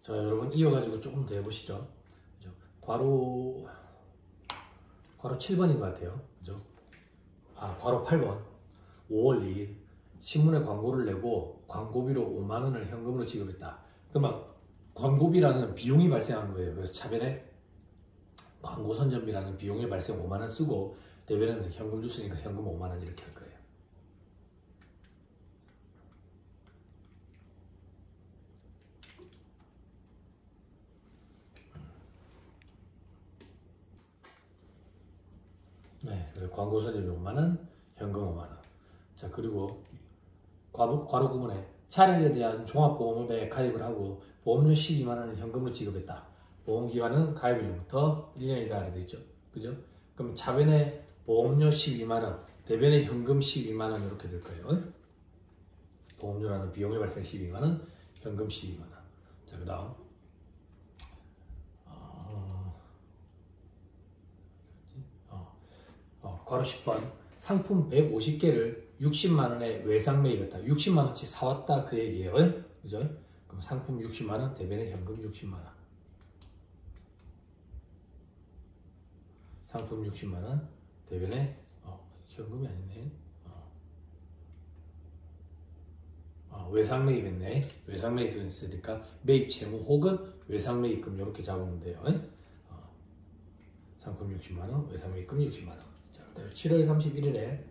자, 여러분 이어가지고 조금 더 해보시죠. 그죠? 괄호 7번인 것 같아요. 그죠? 괄호 8번. 5월 2일 신문에 광고를 내고 광고비로 5만 원을 현금으로 지급했다. 그러면 광고비라는 비용이 발생한 거예요. 그래서 차변에 광고 선전비라는 비용이 발생 5만 원 쓰고 대변에는 현금 줬으니까 현금 5만 원 이렇게 할 거예요. 네, 광고 선전비 5만 원, 현금 5만 원. 자, 그리고 괄호 9번에 차량에 대한 종합보험에 가입을 하고 보험료 12만 원을 현금으로 지급했다. 보험기간은 가입일로부터 1년이다 이렇게 되어 있죠. 그죠? 그럼 차변에 보험료 12만 원, 대변에 현금 12만 원 이렇게 될 거예요. 보험료라는 비용이 발생 12만 원, 현금 12만 원. 자, 그 다음 괄호 10번 상품 150개를 60만 원에 외상 매입했다. 60만 원치 사왔다 그 얘기예요. 그죠? 그럼 상품 60만 원, 대변에 현금 60만 원. 상품 60만 원, 대변에 현금이 아니네. 외상 매입했네. 외상 매입했으니까 매입 채무 혹은 외상 매입금 이렇게 잡으면 돼요. 상품 60만 원, 외상 매입금 60만 원. 자, 그다음에 7월 31일에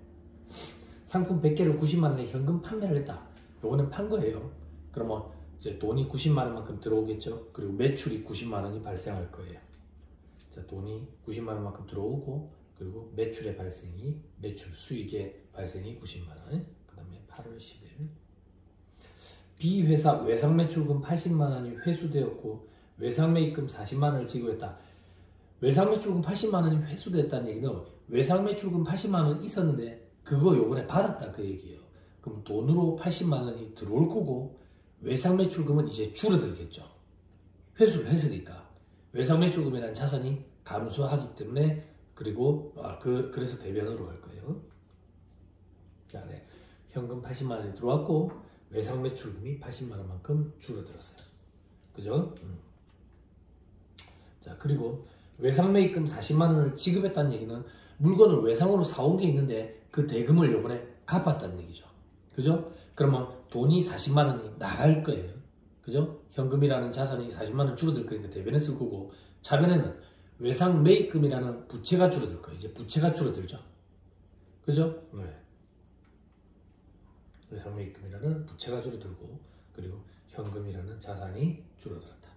상품 100개를 90만 원에 현금 판매를 했다. 요거는 판 거예요. 그러면 이제 돈이 90만 원만큼 들어오겠죠. 그리고 매출이 90만 원이 발생할 거예요. 자, 돈이 90만 원만큼 들어오고 그리고 매출 수익의 발생이 90만 원. 그 다음에 8월 10일 B회사 외상 매출금 80만 원이 회수되었고 외상 매입금 40만 원을 지급했다. 외상 매출금 80만 원이 회수됐다는 얘기는 외상 매출금 80만 원 있었는데 그거 요번에 받았다 그 얘기예요. 그럼 돈으로 80만 원이 들어올 거고 외상 매출금은 이제 줄어들겠죠. 회수를 했으니까 외상 매출금이라는 자산이 감소하기 때문에 그리고 그래서 대변으로 갈 거예요. 자, 네. 현금 80만 원이 들어왔고 외상 매출금이 80만 원만큼 줄어들었어요. 그죠? 자, 그리고 외상 매입금 40만 원을 지급했다는 얘기는 물건을 외상으로 사온 게 있는데 그 대금을 요번에 갚았다는 얘기죠. 그죠? 그러면 돈이 40만 원이 나갈 거예요. 그죠? 현금이라는 자산이 40만 원 줄어들 거니까 대변에 쓸 거고 차변에는 외상 매입금이라는 부채가 줄어들 거예요. 이제 부채가 줄어들죠. 그죠? 네. 외상 매입금이라는 부채가 줄어들고 그리고 현금이라는 자산이 줄어들었다.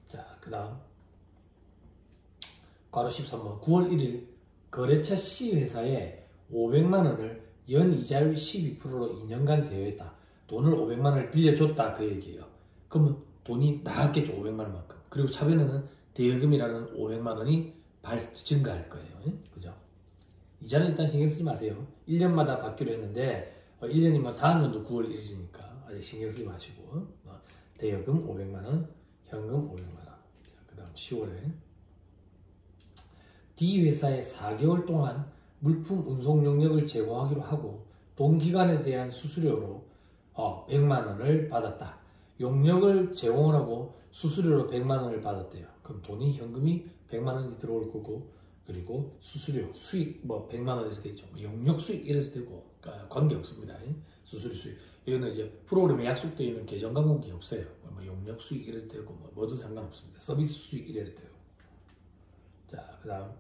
자, 그 다음 괄호 13번 9월 1일 거래처 C회사에 500만 원을 연이자율 12%로 2년간 대여했다. 돈을 500만 원을 빌려줬다 그 얘기예요. 그러면 돈이 나갔겠죠. 500만 원만큼. 그리고 차변에는 대여금이라는 500만 원이 증가할 거예요. 그죠? 이자는 일단 신경 쓰지 마세요. 1년마다 받기로 했는데 1년이면 다음 년도 9월 1일이니까 아직 신경 쓰지 마시고 대여금 500만 원, 현금 500만 원. 그 다음 10월에 D회사에 4개월 동안 물품 운송 용역을 제공하기로 하고 동기간에 대한 수수료로 100만 원을 받았다. 용역을 제공을 하고 수수료로 100만 원을 받았대요. 그럼 돈이 현금이 100만 원이 들어올 거고 그리고 수수료, 수익 100만 원 이렇게 되죠. 용역 수익 이래도 되고 관계 없습니다. 수수료 수익. 이거는 이제 프로그램에 약속되어 있는 계정 광고기 없어요. 용역 수익 이래도 되고 뭐든 상관없습니다. 서비스 수익 이래도 돼요. 자, 그 다음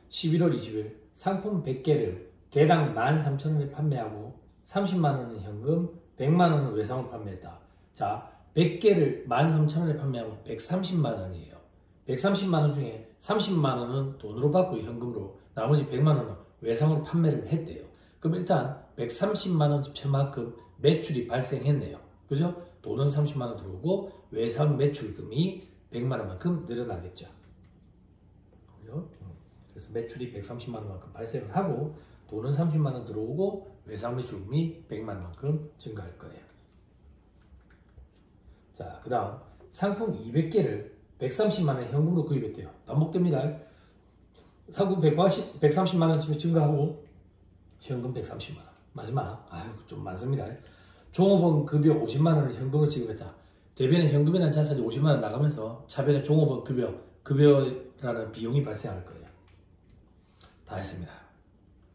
11월 20일 상품 100개를 개당 13,000원에 판매하고 30만 원은 현금, 100만 원은 외상으로 판매했다. 자, 100개를 13,000원에 판매하면 130만 원이에요. 130만 원 중에 30만 원은 돈으로 받고 현금으로 나머지 100만 원은 외상으로 판매를 했대요. 그럼 일단 130만 원만큼 매출이 발생했네요. 그죠? 돈은 30만 원 들어오고 외상 매출금이 100만 원만큼 늘어나겠죠. 그죠? 그래서 매출이 130만 원만큼 발생을 하고 돈은 30만 원 들어오고 외상 매출금이 100만 원만큼 증가할 거예요. 자, 그 다음 상품 200개를 130만 원 현금으로 구입했대요. 반복됩니다. 상품 130만 원쯤에 증가하고 현금 130만 원. 마지막 좀 많습니다. 종업원 급여 50만 원을 현금으로 지급했다. 대변에 현금이라는 자산이 50만 원 나가면서 차변에 종업원 급여라는 비용이 발생할 거예요. 다 했습니다.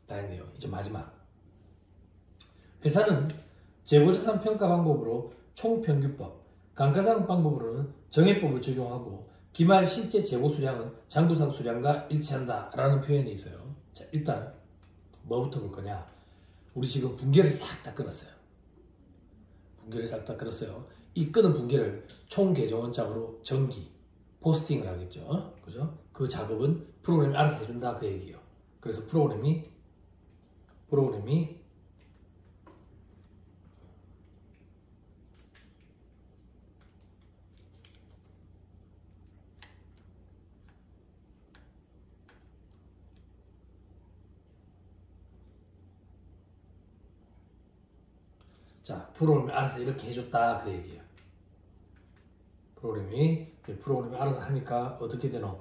다 했네요. 이제 마지막. 회사는 재고자산 평가 방법으로 총평균법, 감가상각 방법으로는 정해법을 적용하고 기말 실제 재고 수량은 장부상 수량과 일치한다 라는 표현이 있어요. 자, 일단 뭐부터 볼 거냐. 우리 지금 분계를 싹 다 끊었어요. 분계를 싹 다 끊었어요. 이 끊은 분계를 총계정원장으로 정기, 포스팅을 하겠죠. 그죠? 그 작업은 프로그램이 알아서 해준다 그 얘기예요. 그래서 프로그램이 프로그램이 알아서 이렇게 해줬다 그 얘기예요. 프로그램이 알아서 하니까 어떻게 되노?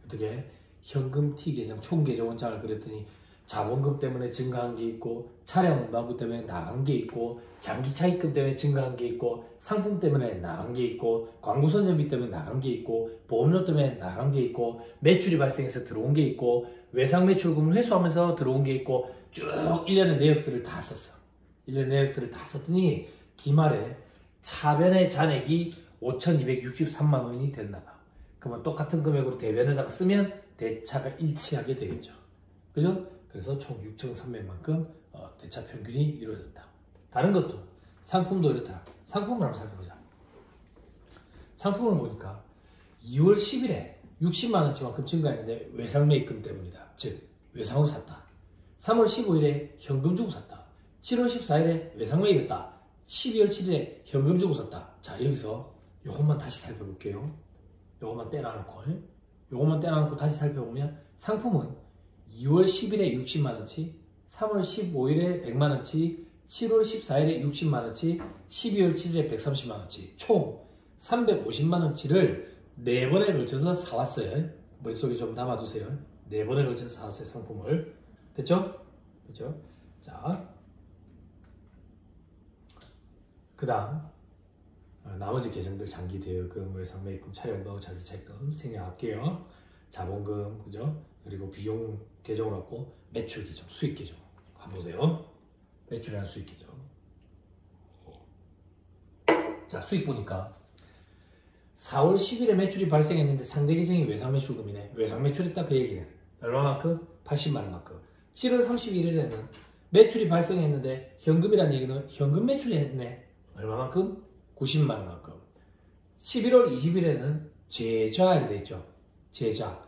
어떻게 현금 T 계정, 총 계정 원장을 그렸더니 자본금 때문에 증가한 게 있고 차량 운반부 때문에 나간 게 있고 장기 차입금 때문에 증가한 게 있고 상품 때문에 나간 게 있고 광고 선전비 때문에 나간 게 있고 보험료 때문에 나간 게 있고 매출이 발생해서 들어온 게 있고 외상 매출금을 회수하면서 들어온 게 있고 쭉 1년의 내역들을 다 썼어. 1년 내역들을 다 썼더니 기말에 차변의 잔액이 5,263만 원이 됐나 봐. 그러면 똑같은 금액으로 대변에다가 쓰면 대차가 일치하게 되겠죠. 그죠? 그래서 총 6,300만큼 대차 평균이 이루어졌다. 다른 것도 상품도 이렇다. 상품을 한번 살펴보자. 상품을 보니까 2월 10일에 60만 원치만큼 증가했는데 외상 매입금 때문이다. 즉 외상으로 샀다. 3월 15일에 현금 주고 샀다. 7월 14일에 외상 매입했다. 12월 7일에 현금 주고 샀다. 자, 여기서 요것만 다시 살펴볼게요. 요것만 떼놔놓고 다시 살펴보면 상품은 2월 10일에 60만원치, 3월 15일에 100만원치, 7월 14일에 60만원치, 12월 7일에 130만원치 총 350만원치를 4번에 걸쳐서 사왔어요. 머릿속에 좀 담아두세요. 4번에 걸쳐서 사왔어요. 상품을. 됐죠? 됐죠? 자, 그 다음 나머지 계정들 장기 대여금, 외상 매입금, 차량도 자기 차입금 생략할게요. 자본금, 그죠? 그리고 비용 계정을 갖고 매출 계정, 수익 계정 한번 보세요. 매출이랑 수익 계정. 자, 수익 보니까 4월 10일에 매출이 발생했는데 상대 계정이 외상 매출금이네. 외상 매출했다 그 얘기네. 얼마만큼? 80만 원만큼. 7월 31일에는 매출이 발생했는데 현금이라는 얘기는 현금 매출이 했네. 얼마만큼? 90만 원만큼. 11월 20일에는 제자이 돼 있죠. 제자.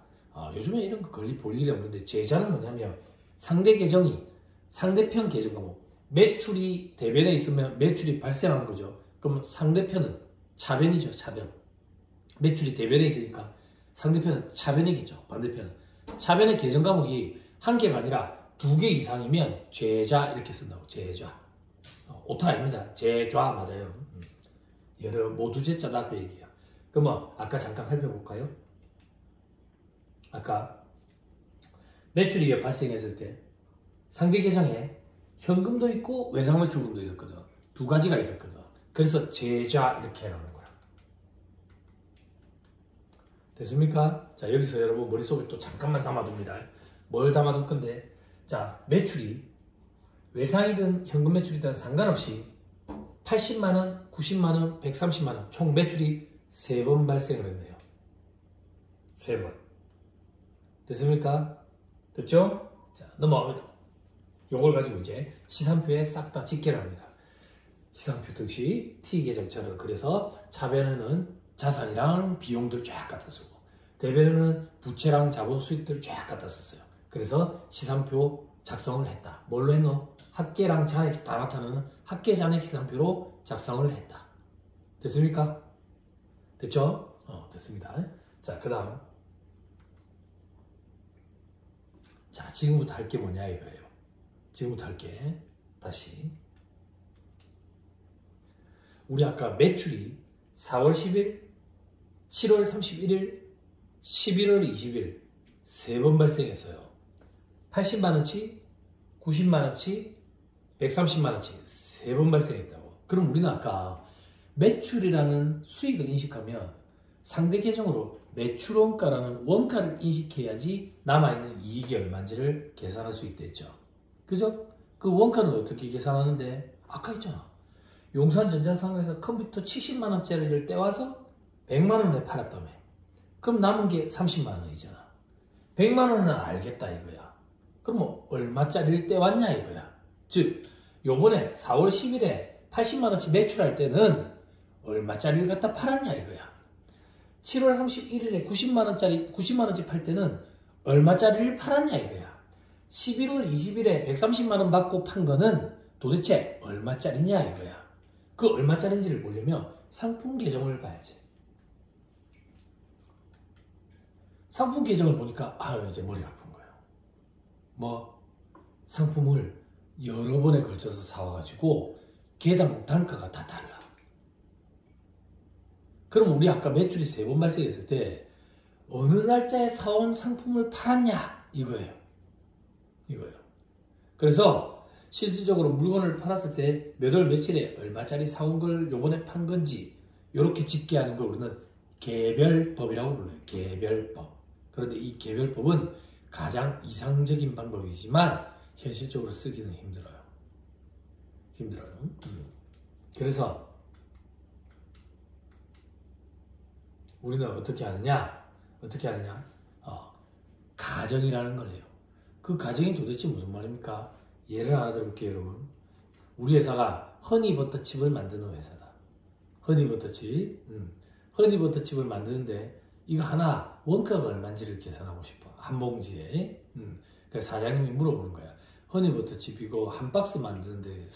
요즘에 이런 거 볼 일이 없는데 제자는 뭐냐면 상대편 계정과 뭐 매출이 대변에 있으면 매출이 발생하는 거죠. 그럼 상대편은 차변이죠. 차변. 매출이 대변에 있으니까 상대편은 차변이겠죠. 반대편은. 차변의 계정 과목이 한 개가 아니라 2개 이상이면 제자 이렇게 쓴다고. 제자. 오타 아닙니다. 제좌 맞아요. 여러 모두 제자다 그 얘기예요. 그러면 아까 잠깐 살펴볼까요? 아까 매출이 발생했을 때 상대 계정에 현금도 있고 외상 매출금도 있었거든. 두 가지가 있었거든. 그래서 제자 이렇게 해놓는 거야. 됐습니까? 자, 여기서 여러분 머릿속에 또 잠깐만 담아둡니다. 뭘 담아둘 건데, 자, 매출이 외상이든 현금 매출이든 상관없이 80만원, 90만원, 130만원 총 매출이 3번 발생을 했네요. 3번. 됐습니까? 됐죠? 자, 넘어갑니다. 요걸 가지고 이제 시산표에 싹 다 집계를 합니다. 시산표 특시 T계정처럼. 그래서 차변에는 자산이랑 비용들 쫙 갖다 쓰고 대변에는 부채랑 자본 수익들 쫙 갖다 썼어요. 그래서 시산표 작성을 했다. 뭘로 했노? 합계랑 잔액 다 나타나는 합계 잔액 시산표로 작성을 했다. 됐습니까? 됐죠? 됐습니다. 자, 그 다음. 자, 지금부터 할 게 뭐냐 이거예요. 지금부터 할 게 다시 우리 아까 매출이 4월 10일, 7월 31일, 11월 20일 3번 발생했어요. 80만원치, 90만원치, 130만원치 3번 발생했다고. 그럼 우리는 아까 매출이라는 수익을 인식하면 상대 계정으로 매출원가라는 원가를 인식해야지 남아있는 이익이 얼마인지를 계산할 수 있다 했죠. 그죠? 그 원가는 어떻게 계산하는데? 아까 있잖아. 용산전자상가에서 컴퓨터 70만원짜리를 떼와서 100만원에 팔았다며. 그럼 남은 게 30만원이잖아. 100만원은 알겠다 이거야. 그럼 뭐 얼마짜리를 떼왔냐 이거야. 즉 요번에 4월 10일에 80만원치 매출할 때는 얼마짜리를 갖다 팔았냐 이거야. 7월 31일에 90만원치 팔 때는 얼마짜리를 팔았냐 이거야. 11월 20일에 130만원 받고 판 거는 도대체 얼마짜리냐 이거야. 그 얼마짜리인지를 보려면 상품 계정을 봐야지. 상품 계정을 보니까 이제 머리가 아픈 거예요. 뭐 상품을 여러 번에 걸쳐서 사와가지고 개당 단가가 다 달라. 그럼 우리 아까 매출이 3번 발생했을 때 어느 날짜에 사온 상품을 팔았냐 이거예요. 그래서 실질적으로 물건을 팔았을 때 몇 월 며칠에 얼마짜리 사온 걸 요번에 판 건지 이렇게 집계하는 걸 우리는 개별법이라고 불러요. 개별법. 그런데 이 개별법은 가장 이상적인 방법이지만 현실적으로 쓰기는 힘들어요. 그래서 우리는 어떻게 하느냐? 가정이라는 걸 해요. 그 가정이 도대체 무슨 말입니까? 예를 하나 들어볼게요, 여러분. 우리 회사가 허니버터칩을 만드는 회사다. 허니버터칩을 만드는데 이거 하나 원가가 얼마인지를 계산하고 싶어. 한 봉지에. 그래서 사장님이 물어보는 거야. 허니버터칩 이거 한 박스 만드는데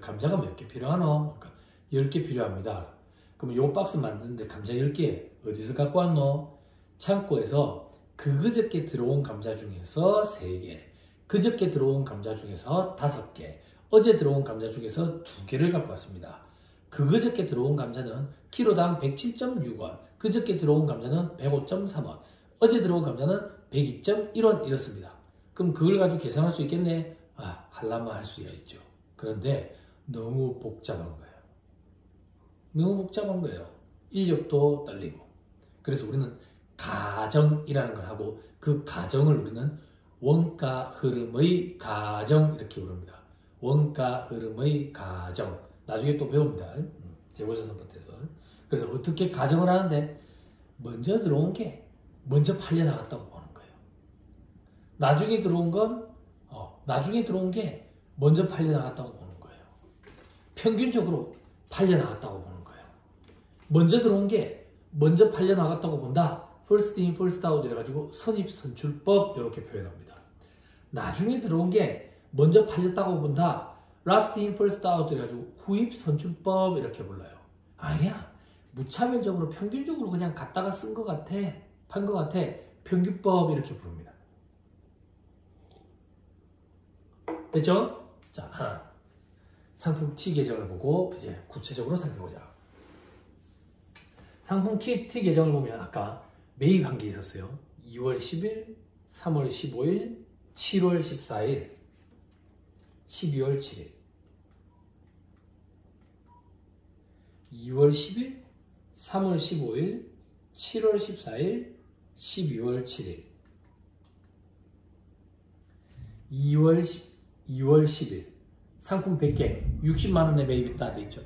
감자가 몇 개 필요하노? 그러니까 10개 필요합니다. 그럼 요 박스 만드는데 감자 10개 어디서 갖고 왔노? 창고에서 그저께 들어온 감자 중에서 3개, 그저께 들어온 감자 중에서 5개, 어제 들어온 감자 중에서 2개를 갖고 왔습니다. 그저께 들어온 감자는 키로당 107.6원, 그저께 들어온 감자는 105.3원, 어제 들어온 감자는 102.1원 이렇습니다. 그럼 그걸 가지고 계산할 수 있겠네? 하려면 할 수가 있죠. 그런데 너무 복잡한 거예요. 인력도 딸리고. 그래서 우리는 가정이라는 걸 하고 그 가정을 우리는 원가 흐름의 가정 이렇게 부릅니다. 원가 흐름의 가정. 나중에 또 배웁니다. 재고조사부터해서. 그래서 어떻게 가정을 하는데 먼저 들어온 게 먼저 팔려나갔다고 보는 거예요. 나중에 들어온 게 먼저 팔려나갔다고 보는 거예요. 평균적으로 팔려나갔다고 보는 거예요. 먼저 들어온 게 먼저 팔려나갔다고 본다. first in, first out 이래가지고 선입선출법 이렇게 표현합니다. 나중에 들어온 게 먼저 팔렸다고 본다. last in, first out 이래가지고 후입선출법 이렇게 불러요. 아니야. 무차별적으로 평균적으로 그냥 갖다가 쓴 것 같아. 판 것 같아. 평균법 이렇게 부릅니다. 됐죠? 자, 하나. 상품 T 계정을 보고 이제 구체적으로 살펴보자. 상품 T 계정을 보면 아까 매입한 게 있었어요. 2월 10일, 3월 15일, 7월 14일, 12월 7일. 2월 10일, 3월 15일, 7월 14일, 12월 7일. 2월 10일. 상품 100개, 60만원에 매입했다 돼 있죠.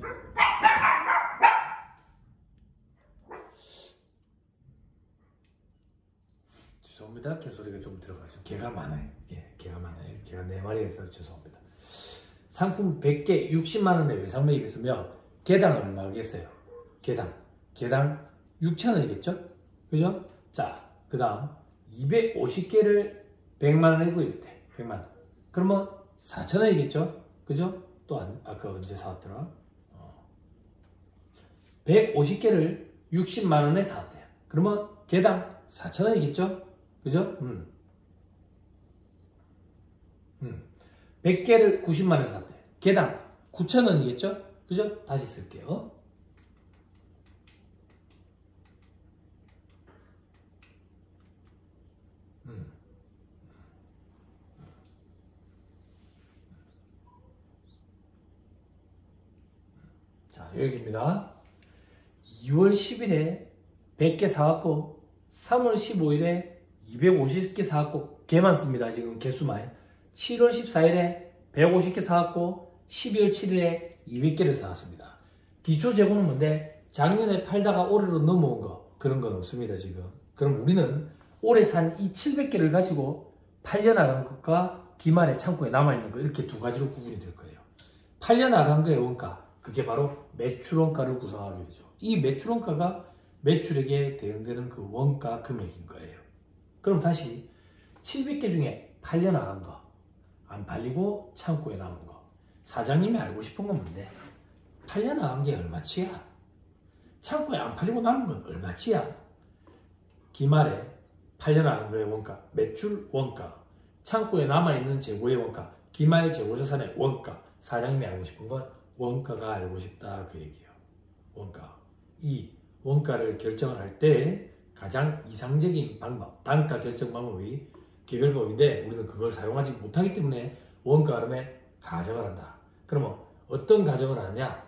죄송합니다. 개소리가 좀 들어가죠. 개가 많아요. 개가 4마리에서 죄송합니다. 상품 100개 60만원에 외상 매입했으면 개당 얼마겠어요? 개당 6,000원이겠죠? 그죠? 자, 그 다음 250개를 100만원에 구입했대. 100만원. 그러면 4,000원이겠죠? 그죠? 또 아까 언제 사왔더라? 150개를 60만원에 사왔대요. 그러면 개당 4,000원이겠죠? 그죠? 100개를 90만원에 샀대. 개당 9,000원이겠죠? 그죠? 다시 쓸게요. 여기입니다. 2월 10일에 100개 사갖고 3월 15일에 250개 사갖고 개 많습니다. 지금 개수만. 7월 14일에 150개 사갖고 12월 7일에 200개를 사왔습니다. 기초 재고는 뭔데 작년에 팔다가 올해로 넘어온 거 그런 건 없습니다. 지금. 그럼 우리는 올해 산 이 700개를 가지고 팔려나간 것과 기말에 창고에 남아있는 거 이렇게 두 가지로 구분이 될 거예요. 팔려나간 거의 원가, 그게 바로 매출원가를 구성하게 되죠. 이 매출원가가 매출액에 대응되는 그 원가 금액인 거예요. 그럼 다시 700개 중에 팔려나간 거, 안 팔리고 창고에 남은 거. 사장님이 알고 싶은 건 뭔데? 팔려나간 게 얼마치야? 창고에 안 팔리고 남은 건 얼마치야? 기말에 팔려나간 거의 원가, 매출 원가, 창고에 남아있는 재고의 원가, 기말 재고자산의 원가. 사장님이 알고 싶은 건 원가가 알고 싶다 그 얘기예요. 원가. 이 원가를 결정을 할 때 가장 이상적인 방법, 단가 결정 방법이 개별법인데 우리는 그걸 사용하지 못하기 때문에 원가 흐름에 가정을 한다. 그러면 어떤 가정을 하냐?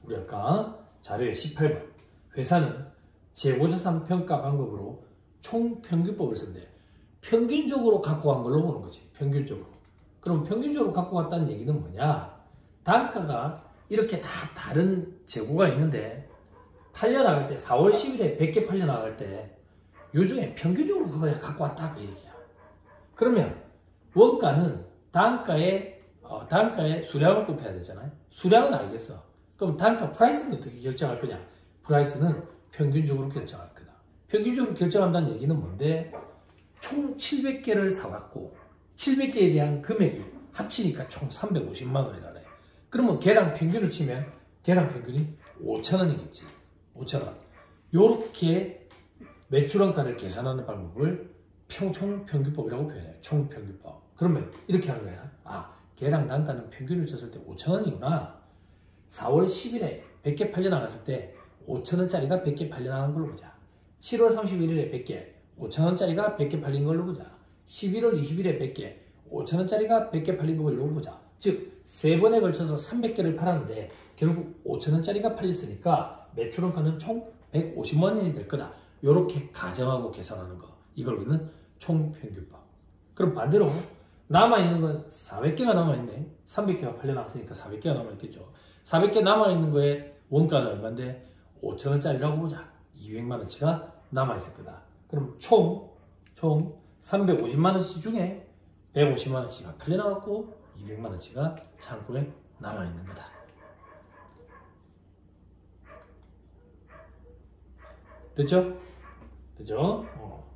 우리 아까 자료의 18번 회사는 재고자산 평가 방법으로 총평균법을 쓴대. 평균적으로 갖고 간 걸로 보는 거지. 평균적으로. 그럼 평균적으로 갖고 갔다는 얘기는 뭐냐? 단가가 이렇게 다 다른 재고가 있는데 팔려나갈 때 4월 10일에 100개 팔려나갈 때 요중에 평균적으로 그거 갖고 왔다 그 얘기야. 그러면 원가는 단가의 수량을 곱해야 되잖아요. 수량은 알겠어. 그럼 단가 프라이스는 어떻게 결정할 거냐? 프라이스는 평균적으로 결정할 거다. 평균적으로 결정한다는 얘기는 뭔데? 총 700개를 사갖고 700개에 대한 금액이 합치니까 총 350만 원이라네. 그러면 개당 평균을 치면 개당 평균이 5,000원이겠지. 5,000원. 요렇게 매출원가를 계산하는 방법을 총평균법이라고 표현해요. 총평균법. 그러면 이렇게 하는 거야. 아, 개당 단가는 평균을 쳤을 때 5,000원이구나. 4월 10일에 100개 팔려나갔을 때 5,000원짜리가 100개 팔려나간 걸로 보자. 7월 31일에 100개 5,000원짜리가 100개 팔린 걸로 보자. 11월 20일에 100개 5,000원짜리가 100개 팔린 걸로 보자. 즉, 3번에 걸쳐서 300개를 팔았는데 결국 5,000원짜리가 팔렸으니까 매출원가는 총 150만 원이 될 거다. 이렇게 가정하고 계산하는 거. 이걸 우리는 총평균법. 그럼 반대로 남아있는 건 400개가 남아있네. 300개가 팔려나왔으니까 400개가 남아있겠죠. 400개 남아있는 거에 원가는 얼마인데 5,000원짜리라고 보자. 200만원치가 남아있을 거다. 그럼 총 350만원치 중에 150만원치가 팔려나왔고 200만원치가 창고에 남아있는 거다. 됐죠? 됐죠?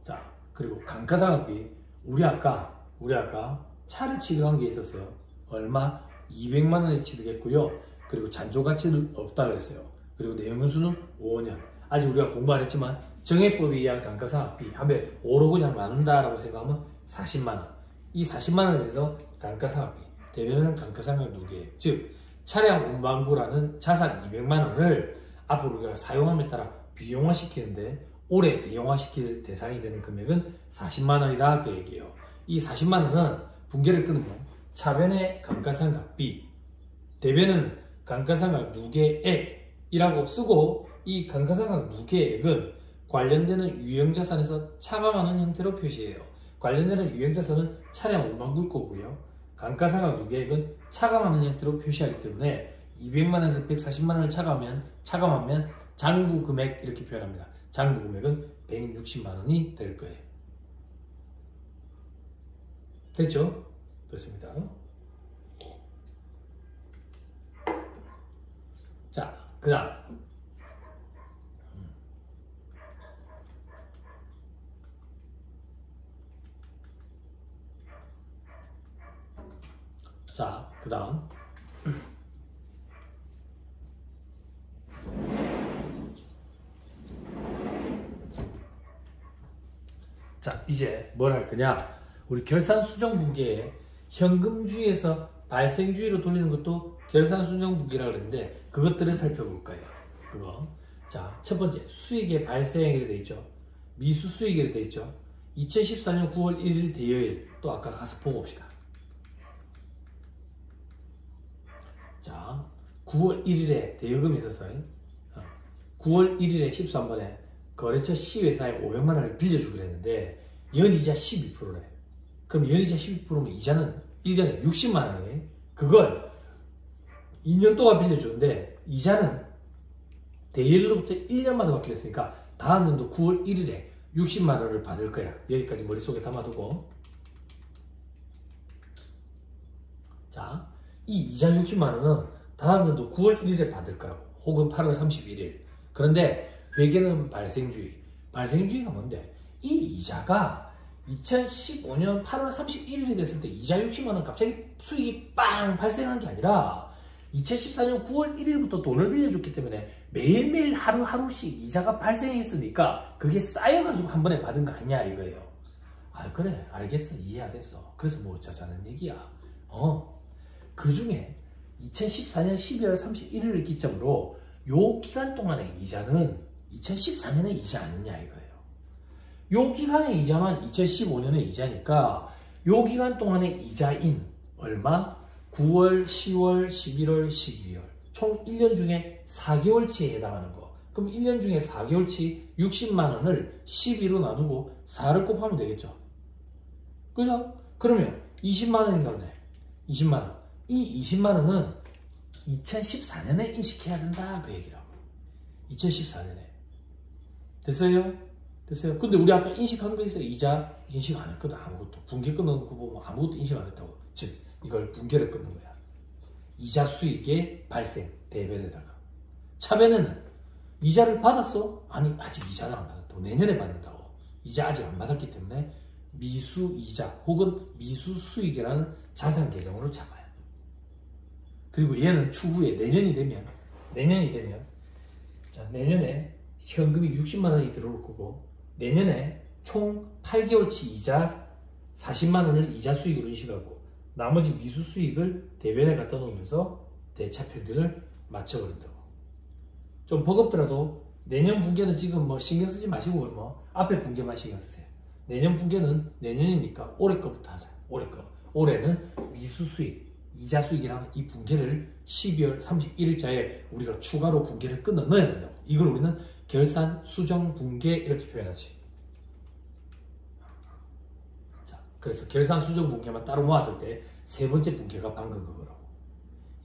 자, 그리고 감가상각비. 우리 아까 차를 취득한 게 있었어요. 얼마? 200만원에 취득했고요. 그리고 잔존가치는 없다 그랬어요. 그리고 내용연수는 5년. 아직 우리가 공부 안 했지만 정액법에 의한 감가상각비 하면 5로 그냥 나눈다라고 생각하면 40만원. 이 40만원에 대해서 감가상각비. 대변은 감가상각 누계. 즉 차량 운반부라는 자산 200만원을 앞으로 우리가 사용함에 따라 비용화시키는데 올해 비용화시킬 대상이 되는 금액은 40만원이다 그 얘기예요. 이 40만원은 분계를 끊으면 차변의 감가상각비, 대변은 감가상각 누계액이라고 쓰고 이 감가상각 누계액은 관련되는 유형자산에서 차감하는 형태로 표시해요. 관련되는 유형자산은 차량 운반부일 거고요. 감가상각 누계액은 차감하는 형태로 표시하기 때문에 200만원에서 140만원을 차감하면 장부 금액 이렇게 표현합니다. 장부 금액은 160만원이 될 거예요. 됐죠? 됐습니다. 자, 그 다음 자, 이제 뭘 할 거냐? 우리 결산수정분기에 현금주의에서 발생주의로 돌리는 것도 결산수정분기라고 그러는데 그것들을 살펴볼 거예요. 그거. 자, 첫 번째 수익의 발생일이 되어 있죠. 미수수익일이 되어 있죠. 2014년 9월 1일 대여일. 또 아까 가서 보고 옵시다. 자, 9월 1일에 대여금이 있었어요. 9월 1일에 13번에 거래처 C회사에 500만 원을 빌려주기로 했는데 연이자 12%래. 그럼 연이자 12%면 이자는 1년에 60만 원이네. 그걸 2년 동안 빌려주는데 이자는 대여로부터 1년마다 받기로 했으니까 다음 연도 9월 1일에 60만 원을 받을 거야. 여기까지 머릿속에 담아두고. 자, 이 이자 60만 원은 다음 연도 9월 1일에 받을 거라고. 혹은 8월 31일. 그런데 회계는 발생주의. 발생주의가 뭔데? 이 이자가 2015년 8월 31일이 됐을 때 이자 60만 원 갑자기 수익이 빵 발생한 게 아니라 2014년 9월 1일부터 돈을 빌려줬기 때문에 매일매일 하루하루씩 이자가 발생했으니까 그게 쌓여가지고 한 번에 받은 거 아니냐 이거예요. 아 그래 알겠어 이해하겠어. 그래서 뭐 어쩌자는 얘기야. 그 중에 2014년 12월 31일을 기점으로 요 기간 동안의 이자는 2014년의 이자 아니냐 이거예요. 요 기간의 이자만 2015년의 이자니까 요 기간 동안의 이자인 얼마? 9월, 10월, 11월, 12월 총 1년 중에 4개월치에 해당하는 거. 그럼 1년 중에 4개월치 60만 원을 12로 나누고 4를 곱하면 되겠죠. 그죠? 그러면 20만 원인가 보네. 20만 원. 이 20만 원은 2014년에 인식해야 된다 그 얘기라고. 2014년에. 됐어요? 됐어요? 근데 우리 아까 인식한 거 있어요. 이자 인식 안 했거든. 아무것도. 분기 끊는 거 보면 아무것도 인식 안 했다고. 즉 이걸 분기를 끊는 거야. 이자 수익의 발생 대변에다가. 차변에는 이자를 받았어? 아니 아직 이자를 안 받았다고. 내년에 받는다고. 이자 아직 안 받았기 때문에 미수 이자 혹은 미수 수익이라는 자산 계정으로 잡아요. 그리고 얘는 추후에 내년이 되면 자 내년에 현금이 60만 원이 들어올 거고 내년에 총 8개월치 이자 40만 원을 이자 수익으로 인식하고 나머지 미수 수익을 대변에 갖다 놓으면서 대차 평균을 맞춰버린다고. 좀 버겁더라도 내년 분기는 지금 뭐 신경 쓰지 마시고 뭐 앞에 분기만 신경 쓰세요. 내년 분기는 내년이니까 올해 거부터 하자. 올해 거. 올해는 미수 수익, 이자 수익이라는 이 분기를 12월 31일자에 우리가 추가로 분기를 끊어 넣어야 된다고. 이걸 우리는 결산 수정 분계 이렇게 표현하지. 자, 그래서 결산 수정 분계만 따로 모았을 때 세 번째 분계가 방금 그거라고.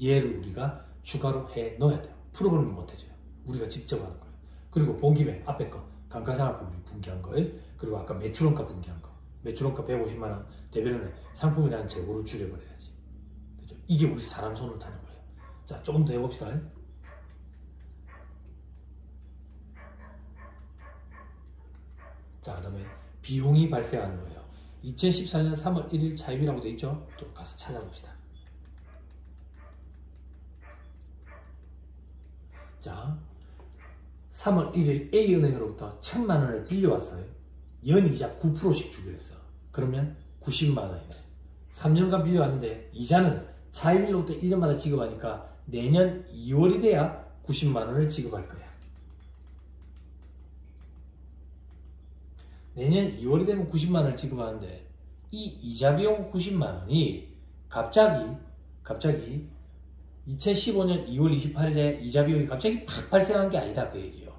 얘를 우리가 추가로 해 넣어야 돼요. 프로그램을 못 해줘요. 우리가 직접 하는 거예요. 그리고 본 김에 앞에 거 감가상각비 우리 분기한 거, 그리고 아까 매출원가 분기한 거, 매출원가 150만 원 대변인은 상품이라는 재고를 줄여버려야지. 그렇죠? 이게 우리 사람 손을 타는 거예요. 자, 조금 더 해봅시다. 자, 그 다음에 비용이 발생하는 거예요. 2014년 3월 1일 차입이라고 되어 있죠? 또 가서 찾아봅시다. 자, 3월 1일 A은행으로부터 1000만 원을 빌려왔어요. 연이자 9%씩 주기로 했어. 그러면 90만 원이네. 3년간 빌려왔는데 이자는 차입일로부터 1년마다 지급하니까 내년 2월이 돼야 90만 원을 지급할 거야. 내년 2월이 되면 90만 원을 지급하는데 이 이자 비용 90만 원이 갑자기 2015년 2월 28일에 이자 비용이 갑자기 팍 발생한 게 아니다 그 얘기예요.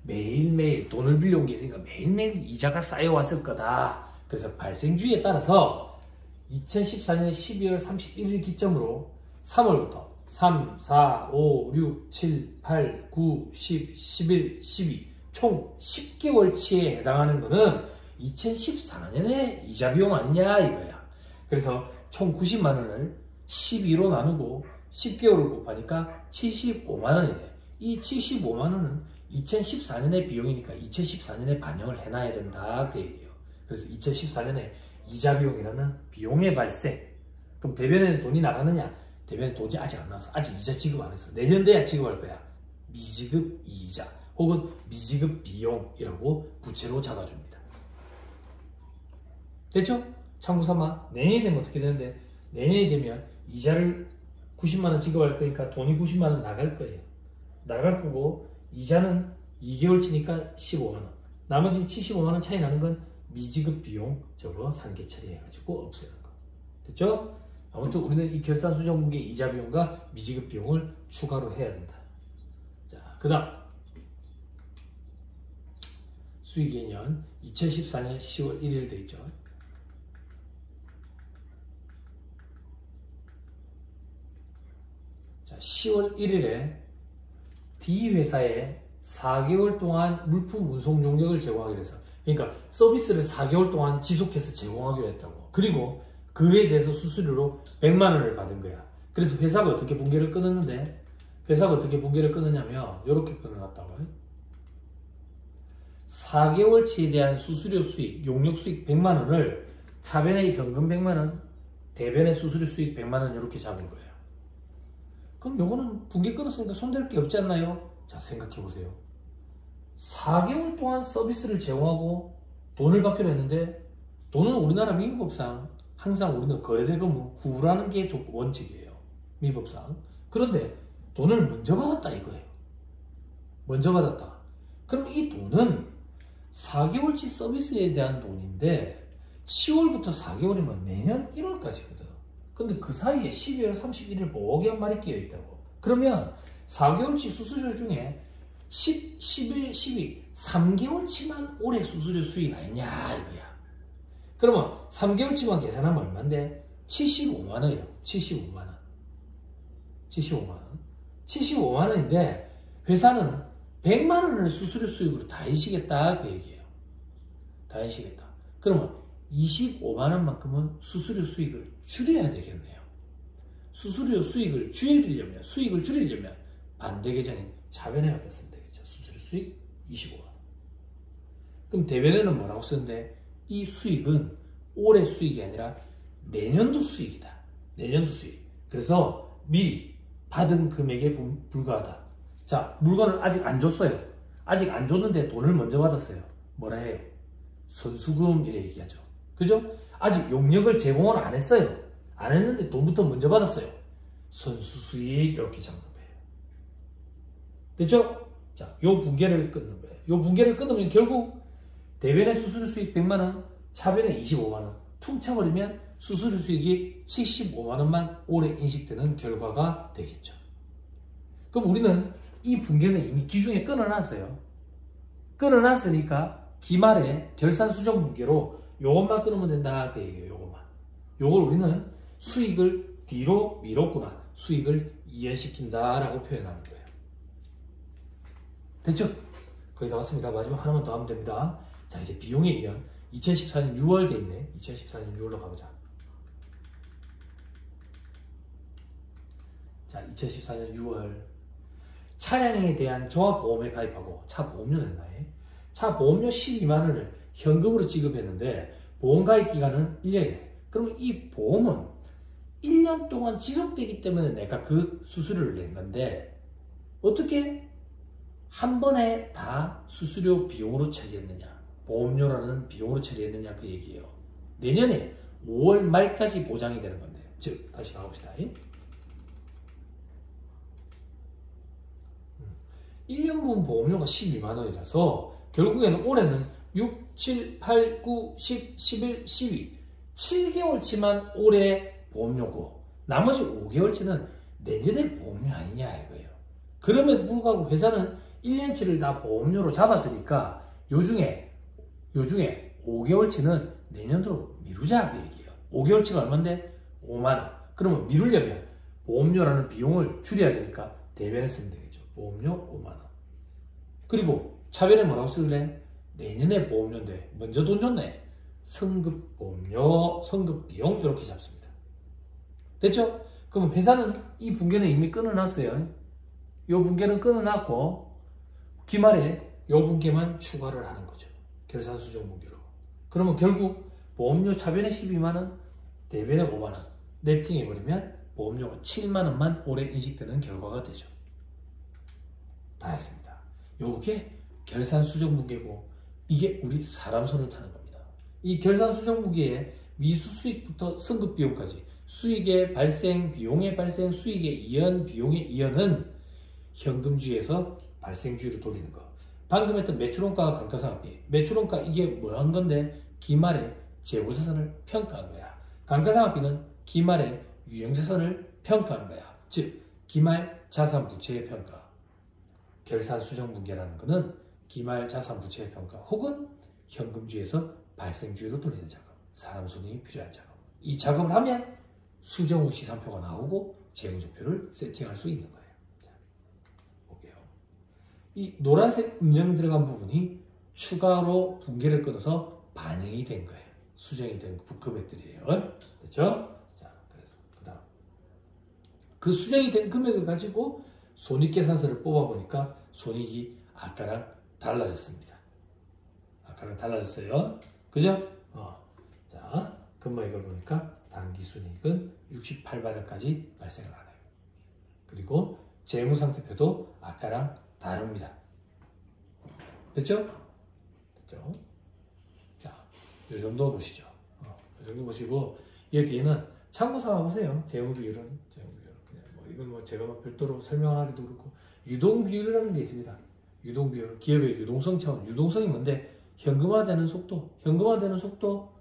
매일매일 돈을 빌려온 게 있으니까 매일매일 이자가 쌓여왔을 거다. 그래서 발생주의에 따라서 2014년 12월 31일 기점으로 3월부터 3, 4, 5, 6, 7, 8, 9, 10, 11, 12 총 10개월치에 해당하는 거는 2014년에 이자 비용 아니냐 이거야. 그래서 총 90만 원을 12로 나누고 10개월을 곱하니까 75만 원이네. 이 75만 원은 2014년의 비용이니까 2014년에 반영을 해놔야 된다 그 얘기예요. 그래서 2014년에 이자 비용이라는 비용의 발생. 그럼 대변에는 돈이 나가느냐? 대변에 돈이 아직 안 나와서 아직 이자 지급 안 했어. 내년 돼야 지급할 거야. 미지급 이자 혹은 미지급 비용이라고 부채로 잡아줍니다. 됐죠? 참고삼아 내년이 되면 어떻게 되는데 내년이 되면 이자를 90만 원 지급할 거니까 돈이 90만 원 나갈 거예요. 나갈 거고 이자는 2개월치니까 15만 원. 나머지 75만 원 차이 나는 건 미지급 비용 저거 상계 처리해가지고 없애는 거. 됐죠? 아무튼 우리는 이 결산수정분기에 이자 비용과 미지급 비용을 추가로 해야 된다. 자, 그 다음 수익개년 2014년 10월 1일 돼 있죠. 자, 10월 1일에 D 회사에 4개월 동안 물품 운송 용역을 제공하기로 해서, 그러니까 서비스를 4개월 동안 지속해서 제공하기로 했다고. 그리고 그에 대해서 수수료로 100만 원을 받은 거야. 그래서 회사가 어떻게 붕괴를 끊었는데, 회사가 어떻게 붕괴를 끊었냐면 이렇게 끊어놨다고. 4개월치에 대한 수수료 수익, 용역 수익 100만 원을 차변에 현금 100만 원, 대변에 수수료 수익 100만 원 이렇게 잡은 거예요. 그럼 요거는 붕괴 끊었으니까 손댈 게 없지 않나요? 자, 생각해 보세요. 4개월 동안 서비스를 제공하고 돈을 받기로 했는데, 돈은 우리나라 민법상 항상 우리는 거래대금 후라는 게 원칙이에요. 민법상. 그런데 돈을 먼저 받았다 이거예요. 먼저 받았다. 그럼 이 돈은 4개월치 서비스에 대한 돈인데 10월부터 4개월이면 내년 1월까지거든. 근데 그 사이에 12월 31일 보호기한 말이 끼어 있다고. 그러면 4개월치 수수료 중에 10, 11, 12, 3개월치만 올해 수수료 수익 아니냐 이거야. 그러면 3개월치만 계산하면 얼마인데? 75만 원이라고. 75만 원. 75만 원. 75만 원인데 회사는 100만 원을 수수료 수익으로 다 인식했다 그 얘기예요. 다 인식했다. 그러면 25만 원만큼은 수수료 수익을 줄여야 되겠네요. 수수료 수익을 줄이려면 반대 계정인 차변에 갖다 쓰면 되겠죠. 수수료 수익 25만 원. 그럼 대변에는 뭐라고 쓰는데, 이 수익은 올해 수익이 아니라 내년도 수익이다. 내년도 수익. 그래서 미리 받은 금액에 불과하다. 자, 물건을 아직 안 줬어요. 아직 안 줬는데 돈을 먼저 받았어요. 뭐라 해요? 선수금 이래 얘기하죠. 그죠? 아직 용역을 제공을 안 했어요. 안 했는데 돈부터 먼저 받았어요. 선수수익 이렇게 잡는 거예요. 됐죠? 자, 요 붕괴를 끊는 거예요. 요 붕괴를 끊으면 결국 대변의 수수료 수익 100만 원, 차변에 25만 원 퉁 쳐버리면 수수료 수익이 75만 원만 올해 인식되는 결과가 되겠죠. 그럼 우리는 이 붕괴는 이미 기준에 끊어놨어요. 끊어놨으니까 기말에 결산수정 붕괴로 요것만 끊으면 된다 그 얘기예요. 요것만. 요걸 우리는 수익을 뒤로 미뤘구나, 수익을 이연시킨다 라고 표현하는 거예요. 됐죠? 거의 다 왔습니다. 마지막 하나만 더 하면 됩니다. 자, 이제 비용에 의한 2014년 6월 돼 있네. 2014년 6월로 가보자. 자, 2014년 6월 차량에 대한 종합보험에 가입하고 차 보험료 냈나요? 차 보험료 12만 원을 현금으로 지급했는데 보험 가입 기간은 1년이래. 그럼 이 보험은 1년 동안 지속되기 때문에 내가 그 수수료를 낸 건데, 어떻게 한 번에 다 수수료 비용으로 처리했느냐, 보험료라는 비용으로 처리했느냐 그 얘기예요. 내년에 5월 말까지 보장이 되는 건데, 즉 다시 가봅시다. 1년분 보험료가 12만 원이라서 결국에는 올해는 6, 7, 8, 9, 10, 11, 12 7개월치만 올해 보험료고 나머지 5개월치는 내년에 보험료 아니냐 이거예요. 그럼에도 불구하고 회사는 1년치를 다 보험료로 잡았으니까 요중에 5개월치는 내년도로 미루자 그 얘기예요. 5개월치가 얼마인데? 5만 원. 그러면 미루려면 보험료라는 비용을 줄여야 되니까 대변에 쓰면 되겠죠. 보험료 5만 원. 그리고 차변에 뭐라고 쓰길래? 내년에 보험료인데 먼저 돈 줬네. 성급 보험료, 성급 비용 이렇게 잡습니다. 됐죠? 그럼 회사는 이 붕괴는 이미 끊어놨어요. 이 붕괴는 끊어놨고 기말에 이 붕괴만 추가를 하는 거죠. 결산수정 붕괴로. 그러면 결국 보험료 차변에 12만원, 대변에 5만원 네팅해버리면 보험료가 7만원만 올해 인식되는 결과가 되죠. 다 했습니다. 요게 결산수정무게고 이게 우리 사람 손을 타는 겁니다. 이 결산수정무게에 미수수익부터 성급비용까지 수익의 발생, 비용의 발생, 수익의 이연, 비용의 이연은 현금주의에서 발생주의로 돌리는 거. 방금 했던 매출원가와 감가상각비. 매출원가 이게 뭐 한 건데 기말에 재고자산을 평가한 거야. 감가상각비는 기말에 유형자산을 평가하는 거야. 즉 기말 자산 부채의 평가. 결산 수정 분계라는 것은 기말 자산 부채의 평가 혹은 현금주에서 발생주의로 돌리는 작업, 사람 손이 필요한 작업. 이 작업을 하면 수정 후 시산표가 나오고 재무제표를 세팅할 수 있는 거예요. 자, 볼게요. 이 노란색 음영 들어간 부분이 추가로 분계를 끊어서 반영이 된 거예요. 수정이 된 금액들이에요. 됐죠? 자, 그래서 그다음 그 수정이 된 금액을 가지고 손익계산서를 뽑아보니까 손익이 아까랑 달라졌습니다. 아까랑 달라졌어요. 그죠? 자, 금액을 보니까 당기순이익은 68만원까지 발생을 하네요. 그리고 재무상태표도 아까랑 다릅니다. 됐죠? 됐죠? 자, 이 정도 보시죠. 이 정도 보시고 이 뒤에는 참고 삼아 보세요. 재무비율은 그냥 뭐 이건 뭐 제가 뭐 별도로 설명하기도 그렇고 유동비율이라는 게 있습니다. 유동비율, 기업의 유동성 차원. 유동성이 뭔데? 현금화되는 속도. 현금화되는 속도.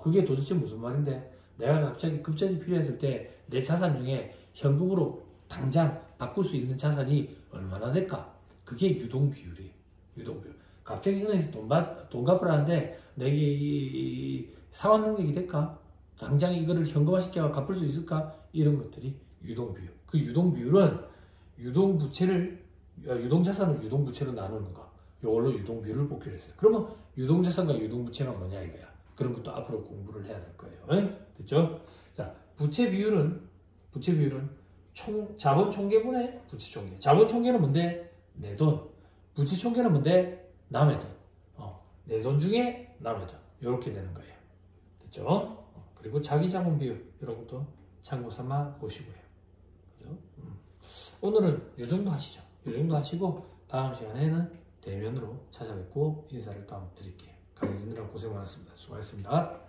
그게 도대체 무슨 말인데? 내가 갑자기 급전이 필요했을 때 내 자산 중에 현금으로 당장 바꿀 수 있는 자산이 얼마나 될까? 그게 유동비율이에요. 유동비율. 갑자기 은행에서 돈 갚으라는데 내게 이 상환 능력이 될까? 당장 이거를 현금화시켜 갚을 수 있을까? 이런 것들이 유동비율. 그 유동비율은 유동자산을 유동부채로 나누는 거. 이걸로 유동비율을 복귀를 했어요. 그러면 유동자산과 유동부채가 뭐냐 이거야. 그런 것도 앞으로 공부를 해야 될 거예요. 됐죠? 자, 부채 비율은 자본 총계분의 부채 총계. 자본 총계는 뭔데? 내 돈. 부채 총계는 뭔데? 남의 돈. 내 돈 중에 남의 돈. 이렇게 되는 거예요. 됐죠? 그리고 자기자본 비율 이런 것도 참고 삼아 보시고요. 그죠? 오늘은 이 정도 하시죠. 이 정도 하시고 다음 시간에는 대면으로 찾아뵙고 인사를 또 한번 드릴게요. 강의 듣느라 고생 많았습니다. 수고하셨습니다.